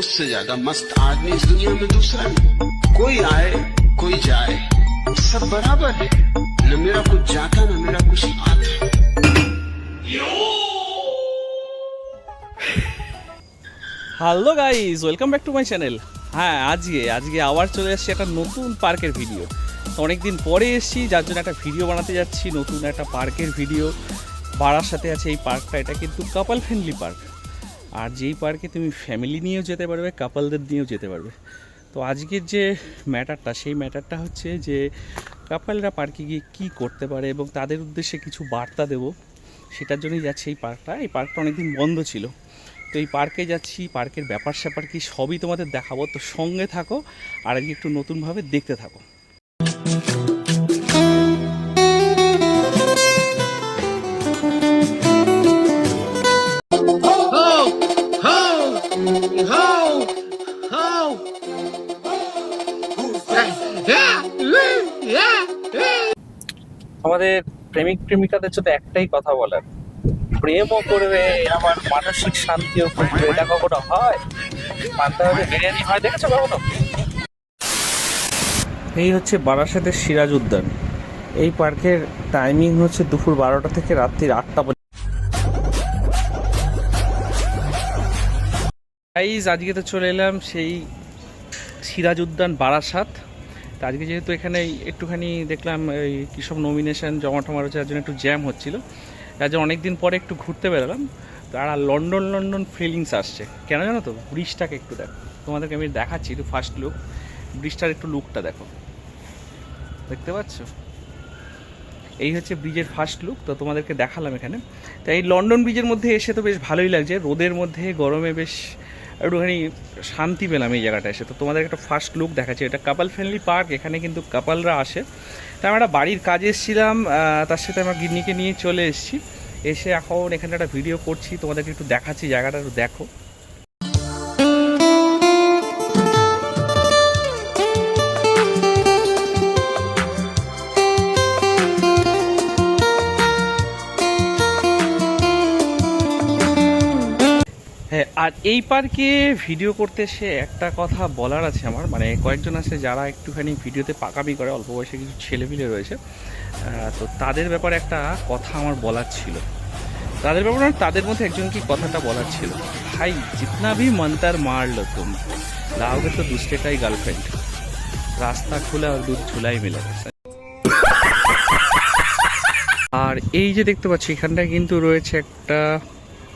मुझसे ज्यादा मस्त आदमी इस दुनिया में दूसरा नहीं। कोई आए कोई जाए, सब बराबर है। न मेरा कुछ जाता न मेरा कुछ आता। Hello guys, welcome back to my channel. হ্যাঁ, আজকে আবার চলে এসেছি একটা নতুন পার্কের ভিডিও। অনেক দিন পরে এসেছি, যার জন্য একটা ভিডিও বানাতে যাচ্ছি, নতুন একটা পার্কের ভিডিও। বাড়ার সাথে আছে এই পার্কটা, এটা কিন্তু কাপল ফ্রেন্ডলি পার্ক। আর যেই পার্কে তুমি ফ্যামিলি নিয়েও যেতে পারবে, কাপলদের নিয়েও যেতে পারবে। তো আজকের যে ম্যাটারটা, সেই ম্যাটারটা হচ্ছে যে কাপলরা পার্কে গিয়ে কী করতে পারে এবং তাদের উদ্দেশ্যে কিছু বার্তা দেবো, সেটার জন্যই যাচ্ছে এই পার্কটা। এই পার্কটা অনেকদিন বন্ধ ছিল, তো এই পার্কে যাচ্ছি। পার্কের ব্যাপার স্যাপার কি সবই তোমাদের দেখাবো, তো সঙ্গে থাকো আর আজকে একটু নতুনভাবে দেখতে থাকো। আমাদের প্রেমিক প্রেমিকাদের জন্য একটাই কথা বলার, প্রেমও করবে আবার মানসিক শান্তিও করবে। এটা কখনো হয়? মানতে হবে, বিরিয়ানি হয় দেখেছো কখনো? এই হচ্ছে বারাসাতের সিরাজ উদ্যান। এই পার্কের টাইমিং হচ্ছে দুপুর 12টা থেকে রাত্রির 8টা পর্যন্ত। গাইজ, আজকে তো চলে এলাম সেই সিরাজ উদ্যান বারাসাত। তো আজকে যেহেতু এখানে একটুখানি দেখলাম এই কী সব নমিনেশন জমা টমা রয়েছে, যার জন্য একটু জ্যাম হচ্ছিলো, যার জন্য অনেকদিন পরে একটু ঘুরতে বেরোলাম। তো আর লন্ডন ফিলিংস আসছে কেন জানো তো? ব্রিজটাকে একটু দেখো, তোমাদেরকে আমি দেখাচ্ছি একটু ফার্স্ট লুক। ব্রিজটার একটু লুকটা দেখো, দেখতে পাচ্ছ? এই হচ্ছে ব্রিজের ফার্স্ট লুক, তো তোমাদেরকে দেখালাম এখানে। তো এই লন্ডন ব্রিজের মধ্যে এসে তো বেশ ভালোই লাগছে, রোদের মধ্যে গরমে বেশ একটুখানি শান্তি পেলাম এই জায়গাটা এসে। তো তোমাদের একটা ফার্স্ট লুক দেখাচ্ছি। এটা কাপল ফ্রেন্ডলি পার্ক, এখানে কিন্তু কাপলরা আসে। তো আমি একটা বাড়ির কাজে এসেছিলাম, তার সাথে আমার গিন্নিকে নিয়ে চলে এসেছি। এসে এখন এখানে একটা ভিডিও করছি, তোমাদেরকে একটু দেখাচ্ছি, জায়গাটা একটু দেখো। হ্যাঁ, আর এই পার্কে ভিডিও করতে এসে একটা কথা বলার আছে আমার, মানে কয়েকজন আছে যারা একটুখানি ভিডিওতে পাকামি করে, অল্প বয়সে কিছু ছেলেপিলে রয়েছে। তো তাদের ব্যাপারে একটা কথা আমার বলার ছিল। তাদের ব্যাপারে তাদের মধ্যে একজনকে কথাটা বলার ছিল, ভাই জিতনা ভি মন্তার মারলো তুম লাওগে তো দুসরেটাই গার্লফ্রেন্ড, রাস্তা খুলে আর দুধ ঝুলাই মিলে গেছে। আর এই যে দেখতে পাচ্ছি, এখানটায় কিন্তু রয়েছে একটা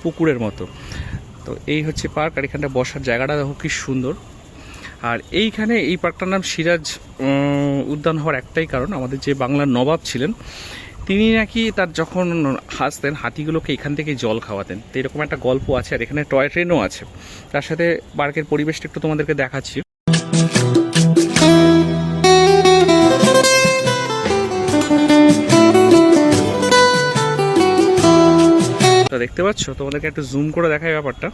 পুকুরের মতো। তো এই হচ্ছে পার্ক, আর এখানটা বসার জায়গাটা দেখো কি সুন্দর। আর এইখানে এই পার্কটার নাম সিরাজ উদ্যান হওয়ার একটাই কারণ, আমাদের যে বাংলার নবাব ছিলেন তিনি নাকি তার যখন হাসতেন হাতিগুলোকে এখান থেকে জল খাওয়াতেন। তো এরকম একটা গল্প আছে। আর এখানে টয় ট্রেনও আছে। তার সাথে পার্কের পরিবেশটা একটু তোমাদেরকে দেখাচ্ছি। দেখতে পাচ্ছ, তোমাদেরকে একটু জুম করে দেখাই ব্যাপারটা।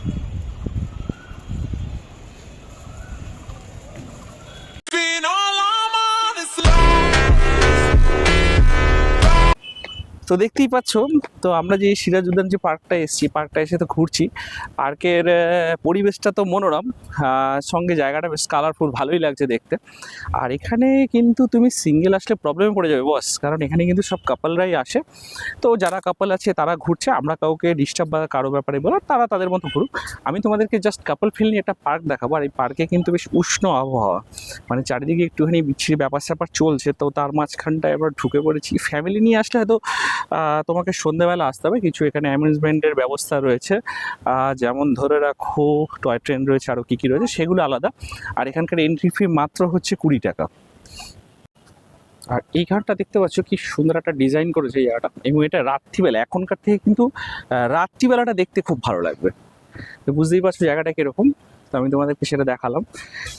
তো দেখতেই পাচ্ছ, তো আমরা যে সিরাজ উদ্যান যে পার্কটা এসেছি, পার্কটা এসে তো ঘুরছি। পার্কের পরিবেশটা তো মনোরম, সঙ্গে জায়গাটা বেশ কালারফুল, ভালোই লাগছে দেখতে। আর এখানে কিন্তু তুমি সিঙ্গেল আসলে প্রবলেমে পড়ে যাবে বস, কারণ এখানে কিন্তু সব কাপলরাই আসে। তো যারা কাপল আছে তারা ঘুরছে, আমরা কাউকে ডিস্টার্ব বা কারো ব্যাপারে বলো, তারা তাদের মতো ঘুরুক। আমি তোমাদেরকে জাস্ট কাপল ফ্রেন্ডলি একটা পার্ক দেখাবো। আর এই পার্কে কিন্তু বেশ উষ্ণ আবহাওয়া, মানে চারিদিকে একটুখানি বিচ্ছিরি ব্যাপার স্যাপার চলছে। তো তার মাঝখানটায় এবার ঢুকে পড়েছি। ফ্যামিলি নিয়ে আসলে হয়তো তোমাকে সন্ধ্যেবেলা আসতে হবে। কিছু এখানে অ্যামিউজমেন্টের ব্যবস্থা রয়েছে, যেমন ধরে রাখো টয় ট্রেন রয়েছে, আরও কী কী রয়েছে সেগুলো আলাদা। আর এখানকার এন্ট্রি ফি মাত্র হচ্ছে 20 টাকা। আর এই ঘাটটা দেখতে পাচ্ছ কি সুন্দর একটা ডিজাইন করেছে এই জায়গাটা, এবং এটা রাত্রিবেলা, এখনকার থেকে কিন্তু রাত্রিবেলাটা দেখতে খুব ভালো লাগবে। তো বুঝতেই পারছো জায়গাটা কীরকম। তো আমি তোমাদেরকে সেটা দেখালাম।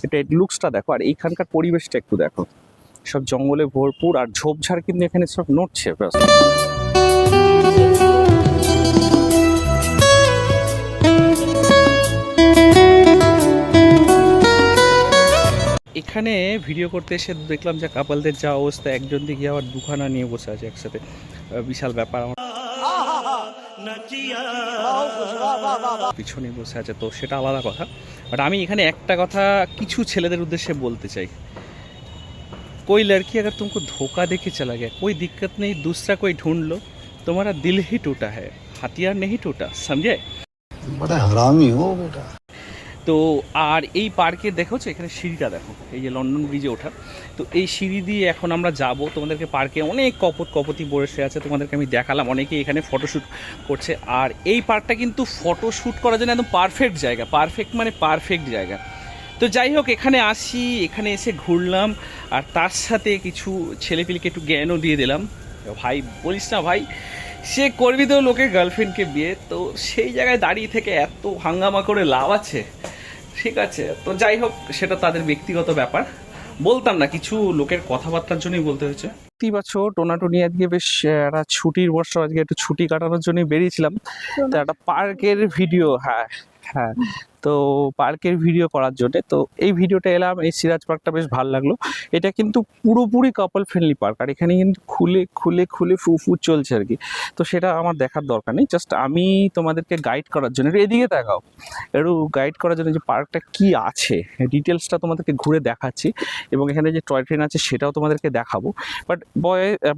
এটা লুকসটা দেখো, আর এইখানকার পরিবেশটা একটু দেখো, সব জঙ্গলে ভরপুর, আর ঝোপঝাড় কিন্তু এখানে সব নড়ছে। এখানে ভিডিও করতে এসে দেখলাম যে কাপলদের যা অবস্থা, একজন দিকে আবার দুখানা নিয়ে বসে আছে একসাথে, বিশাল ব্যাপার। আমার পিছনে বসে আছে, তো সেটা আলাদা কথা। বাট আমি এখানে একটা কথা কিছু ছেলেদের উদ্দেশ্যে বলতে চাই, कोई लड़की अगर तुमको धोखा देके चला गया, कोई दिक्कत नहीं, दूसरा कोई ढूंढ लो, तुम्हारा दिल ही टूटा है, हथियार नहीं टूटा, समझे? बड़ा हरामी हो बेटा। তো আর এই পার্কে দেখো এখানে সিঁড়িটা দেখো, এই যে লন্ডন ব্রিজে ওঠা, তো এই সিঁড়ি দিয়ে এখন আমরা যাব। তোমাদেরকে পার্কে অনেক কপতি বসে আছে, তোমাদেরকে আমি দেখালাম, অনেকেই এখানে ফটোশ্যুট করছে। আর এই পার্কটা কিন্তু ফটোশ্যুট করার জন্য একদম পারফেক্ট জায়গা, পারফেক্ট মানে পারফেক্ট জায়গা। তো যাই হোক, এখানে আসি, এখানে এসে ঘুরলাম, আর তার সাথে কিছু ছেলেপিলেকে একটু জ্ঞানও দিয়ে দিলাম। ভাই বলিস না ভাই, সে করবি তো লোকের গার্লফ্রেন্ডকে বিয়ে, তো সেই জায়গায় দাঁড়িয়ে থেকে এত হাঙ্গামা করে লাভ আছে? ঠিক আছে, তো যাই হোক, সেটা তাদের ব্যক্তিগত ব্যাপার, বলতাম না, কিছু লোকের কথাবার্তার জন্যই বলতে হয়েছে। দেখতেই পাচ্ছ টোনাটুনি আজকে বেশ একটা ছুটির বর্ষ, আজকে একটু ছুটি কাটানোর জন্য বেরিয়েছিলাম, তো একটা পার্কের ভিডিও, হ্যাঁ হ্যাঁ, তো পার্কের ভিডিও করার জন্যে তো এই ভিডিওটা এলাম। এই সিরাজ পার্কটা বেশ ভালো লাগলো, এটা কিন্তু পুরোপুরি কাপল ফ্রেন্ডলি পার্ক, আর এখানে কিন্তু খুলে খুলে খুলে ফু চলছে আর কি, তো সেটা আমার দেখার দরকার নেই, জাস্ট আমি তোমাদেরকে গাইড করার জন্য, একটু এদিকে দেখাও, একটু গাইড করার জন্য যে পার্কটা কি আছে ডিটেলসটা তোমাদেরকে ঘুরে দেখাচ্ছি, এবং এখানে যে টয় ট্রেন আছে সেটাও তোমাদেরকে দেখাবো। বাট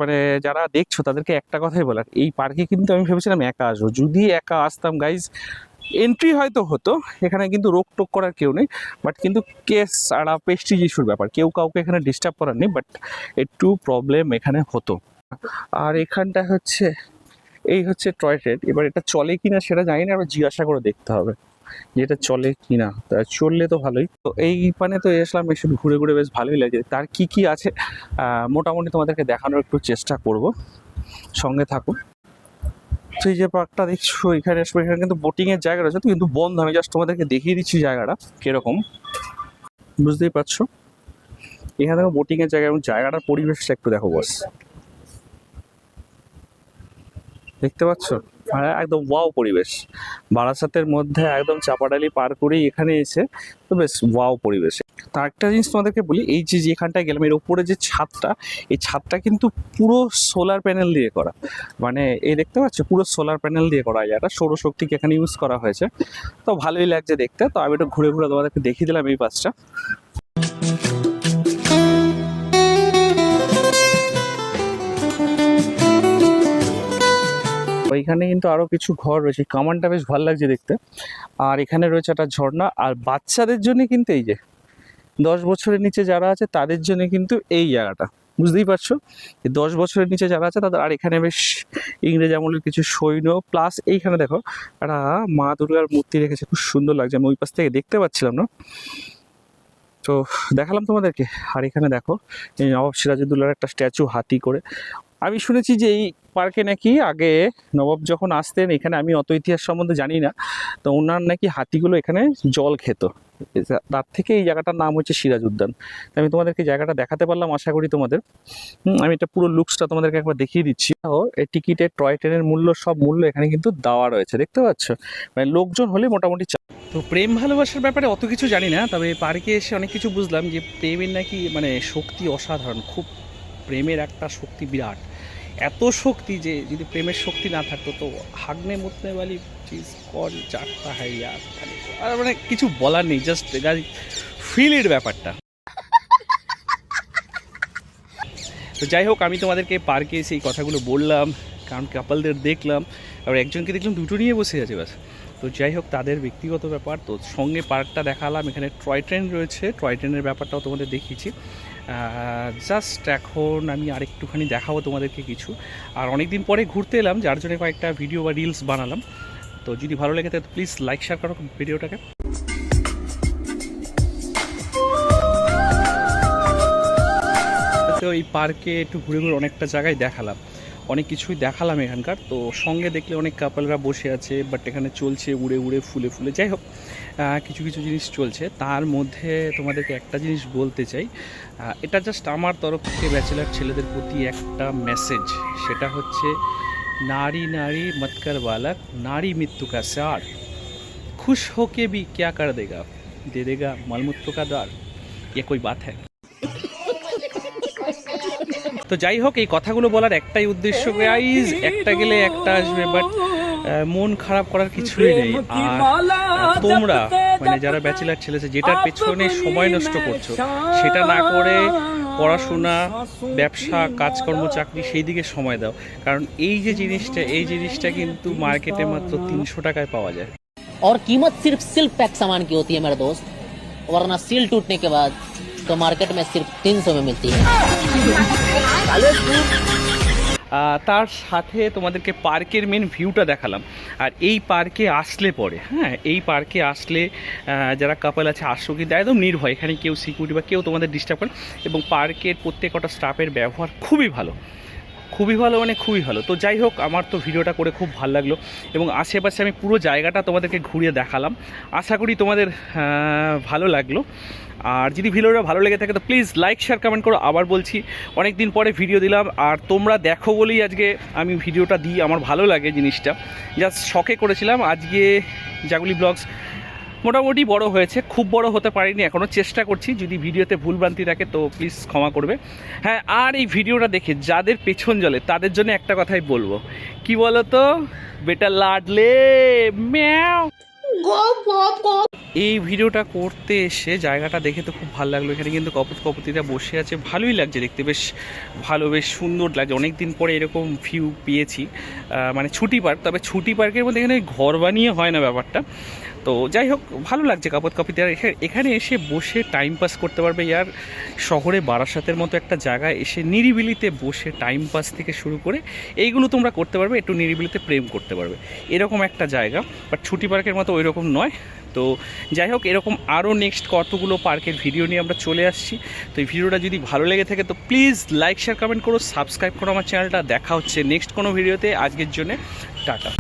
মানে যারা দেখছো তাদেরকে একটা কথাই বলার, এই পার্কে কিন্তু আমি ভেবেছিলাম একা আসবো, যদি একা আসতাম গাইজ এন্ট্রি হয়তো হতো, এখানে কিন্তু রোক টোক করার কেউ নেই, বাট কিন্তু কেস আর পেস্টিজ ইস্যুর ব্যাপার, কেউ কাউকে এখানে ডিস্টার্ব করার নেই, বাট একটু প্রবলেম এখানে হতো। আর এখানটা হচ্ছে, এই হচ্ছে টয় ট্রেন, এবার এটা চলে কিনা সেটা জানি না, এবার জিজ্ঞাসা করে দেখতে হবে যে এটা চলে কিনা, তা চললে তো ভালোই। তো এই পানে তো এসলাম, এসে ঘুরে ঘুরে বেশ ভালোই লাগে, তার কি কি আছে মোটামুটি তোমাদেরকে দেখানোর একটু চেষ্টা করব, সঙ্গে থাকুন। তো এই যে পার্কটা দেখছো, এখানে আসবো, এখানে কিন্তু বোটিংয়ের জায়গা রয়েছে, তো কিন্তু বন্ধ, আমি জাস্ট তোমাদেরকে দেখিয়ে দিচ্ছি জায়গাটা কিরকম, বুঝতেই পারছো। এখানে দেখো বোটিংয়ের জায়গা, এবং জায়গাটার পরিবেশটা একটু দেখো বস, দেখতে পাচ্ছ, মানে একদম ওয়াও পরিবেশ, বারাসাতের মধ্যে একদম চাপাডালি পার করেই এখানে এসে তো বেশ ওয়াও পরিবেশ। তা একটা জিনিস তোমাদেরকে বলি, এই যে যেখানটায় গেলাম এর উপরে যে ছাদটা, এই ছাদটা কিন্তু পুরো সোলার প্যানেল দিয়ে করা, মানে এই দেখতে পাচ্ছ পুরো সোলার প্যানেল দিয়ে করা, জায়গাটা সৌরশক্তিকে এখানে ইউজ করা হয়েছে, তো ভালোই লাগছে দেখতে। তো আমি একটু ঘুরে ঘুরে তোমাদেরকে দেখিয়ে দিলাম এই পাশটা। ওইখানে কিন্তু আরো কিছু ঘর রয়েছে, কামানটা বেশ ভালো লাগছে দেখতে, আর এখানে রয়েছে একটা ঝর্ণা, আর বাচ্চাদের জন্য কিন্তু এই যে 10 বছরের নিচে যারা আছে তাদের জন্য কিন্তু এই জায়গাটা, বুঝতেই পারছো, 10 বছরের নিচে যারা আছে তাদের। আর এখানে বেশ ইংরেজ আমলের কিছু সৈন্য, প্লাস এইখানে দেখো একটা মা দুর্গার মূর্তি রেখেছে, খুব সুন্দর লাগছে, আমি ওই পাশ থেকে দেখতে পাচ্ছিলাম না, তো দেখালাম তোমাদেরকে। আর এখানে দেখো এই নবাব সিরাজউদ্দৌলার একটা স্ট্যাচু হাতি করে, আমি শুনেছি যে এই পার্কে নাকি আগে নবাব যখন আসতেন এখানে, আমি অত ইতিহাস সম্বন্ধে জানি না, তো ওনার নাকি হাতিগুলো এখানে জল খেত, তার থেকে এই জায়গাটার নাম হচ্ছে সিরাজ উদ্যান। আমি তোমাদেরকে জায়গাটা দেখাতে পারলাম, আশা করি তোমাদের। আমি এটা পুরো লুকসটা তোমাদেরকে একবার দেখিয়ে দিচ্ছি। এই টিকিটের, টয় ট্রেনের মূল্য, সব মূল্য এখানে কিন্তু দেওয়া রয়েছে, দেখতে পাচ্ছ, মানে লোকজন হলে মোটামুটি। তো প্রেম ভালোবাসার ব্যাপারে অত কিছু জানি না, তবে পার্কে এসে অনেক কিছু বুঝলাম যে প্রেমের নাকি মানে শক্তি অসাধারণ, খুব প্রেমের একটা শক্তি বিরাট, এত শক্তি যে যদি প্রেমের শক্তি না থাকতো তো হাগনে মুতনে वाली चीज कौन चाहता है यार, আর মানে কিছু বলার নেই, জাস্ট ফিলের ব্যাপারটা। তো যাই হোক, আমি তোমাদেরকে পার্কে এসে এই কথাগুলো বললাম, কারণ কাপলদের দেখলাম, আর একজনকে দেখলাম দুটো নিয়ে বসে আছে ব্যাস। তো যাই হোক, তাদের ব্যক্তিগত ব্যাপার, তো সঙ্গে পার্কটা দেখালাম, এখানে টয় ট্রেন রয়েছে, টয় ট্রেনের ব্যাপারটাও তোমাদের দেখিয়েছি। জাস্ট এখন আমি আরেকটুখানি দেখাবো তোমাদেরকে কিছু, আর অনেক দিন পরে ঘুরতে এলাম, যার জন্য কয়েকটা ভিডিও বা রিলস বানালাম। তো যদি ভালো লেগে থাকে প্লিজ লাইক শেয়ার করো ভিডিওটাকে। তো এই পার্কে একটু ঘুরে ঘুরে অনেকটা জায়গায় দেখালাম, অনেক কিছুই দেখালাম এখানকার। তো সঙ্গে দেখলে অনেক কাপলরা বসে আছে, বাট এখানে চলছে উড়ে উড়ে ফুলে ফুলে, যাই হোক কিছু কিছু জিনিস চলছে। তার মধ্যে তোমাদেরকে একটা জিনিস বলতে চাই, এটা জাস্ট আমার তরফ থেকে ব্যাচেলার ছেলেদের প্রতি একটা মেসেজ, সেটা হচ্ছে নারী নারী মতকর বালক, নারী মৃত্যু কা সার, খুশ হোকে ভি ক্যা কর দেগা, দে দেগা মলমূত্র কা দ্বার, ये कोई बात है। তো যাই হোক, এই কথাগুলো বলার একটাই উদ্দেশ্য গাইজ, একটা গেলে একটা আসবে, বাট মন খারাপ করার কিছুই নেই। আর তোমরা মানে যারা ব্যাচেলার ছেলে আছে, যেটার পেছনে সময় নষ্ট করছো সেটা না করে পড়াশোনা, ব্যবসা, কাজকর্ম, চাকরি সেই দিকে সময় দাও। কারণ এই যে জিনিসটা, এই জিনিসটা কিন্তু মার্কেটে মাত্র 300 টাকায় পাওয়া যায়। और कीमत सिर्फ पैक सामान की होती है मेरे दोस्त, वरना सील टूटने के बाद तो मार्केट में सिर्फ 300 में मिलती है। তার সাথে তোমাদেরকে পার্কের মেন ভিউটা দেখালাম। আর এই পার্কে আসলে পরে, হ্যাঁ, এই পার্কে আসলে যারা কাপল আছে আসো, কিন্তু একদম নির্ভয়, এখানে কেউ সিকিউরিটি বা কেউ তোমাদের ডিস্টার্ব করে। এবং পার্কের প্রত্যেকটা স্টাফের ব্যবহার খুবই ভালো, খুবই ভালো, মানে খুবই ভালো। তো যাই হোক, আমার তো ভিডিওটা করে খুব ভালো লাগলো এবং আশেপাশে আমি পুরো জায়গাটা তোমাদেরকে ঘুরিয়ে দেখালাম। আশা করি তোমাদের ভালো লাগলো। আর যদি ভিডিওটা ভালো লেগে থাকে তো প্লিজ লাইক, শেয়ার, কমেন্ট করো। আবার বলছি, অনেক দিন পরে ভিডিও দিলাম আর তোমরা দেখো বলেই আজকে আমি ভিডিওটা দিই। আমার ভালো লাগে জিনিসটা, জাস্ট শখে করেছিলাম। আজকে জাগুলি ব্লগস মোটামুটি বড় হয়েছে, খুব বড় হতে পারিনি এখনও, চেষ্টা করছি। যদি ভিডিওতে ভুলভ্রান্তি থাকে তো প্লিজ ক্ষমা করবে। হ্যাঁ, আর এই ভিডিওটা দেখে যাদের পেছন জ্বলে তাদের জন্য একটা কথাই বলবো, কি বলো তো, বেটা লাডলে ম্যাও। এই ভিডিওটা করতে এসে জায়গাটা দেখে তো খুব ভালো লাগলো। এখানে কিন্তু কপতিরা বসে আছে, ভালোই লাগছে দেখতে, বেশ ভালো, বেশ সুন্দর লাগছে। অনেক দিন পরে এরকম ভিউ পেয়েছি, মানে ছুটি পার্ক। তবে ছুটি পার্কের মধ্যে এখানে ঘর বানিয়ে হয় না ব্যাপারটা। তো যাই হোক, ভালো লাগছে কপতিরা এখানে এসে বসে টাইম পাস করতে পারবে। আর শহরে বারাসাতের মতো একটা জায়গায় এসে নিরিবিলিতে বসে টাইম পাস থেকে শুরু করে এইগুলো তোমরা করতে পারবে, একটু নিরিবিলিতে প্রেম করতে পারবে, এরকম একটা জায়গা। বাট ছুটি পার্কের মতো ওই রকম নয়। তো যাই হোক, এরকম আরও নেক্সট কতগুলো পার্কের ভিডিও নিয়ে আমরা চলে আসছি। তো এই ভিডিওটা যদি ভালো লেগে থাকে তো প্লিজ লাইক, শেয়ার, কমেন্ট করো, সাবস্ক্রাইব করো আমার চ্যানেলটা। দেখা হচ্ছে নেক্সট কোনো ভিডিওতে। আজকের জন্য টাটা।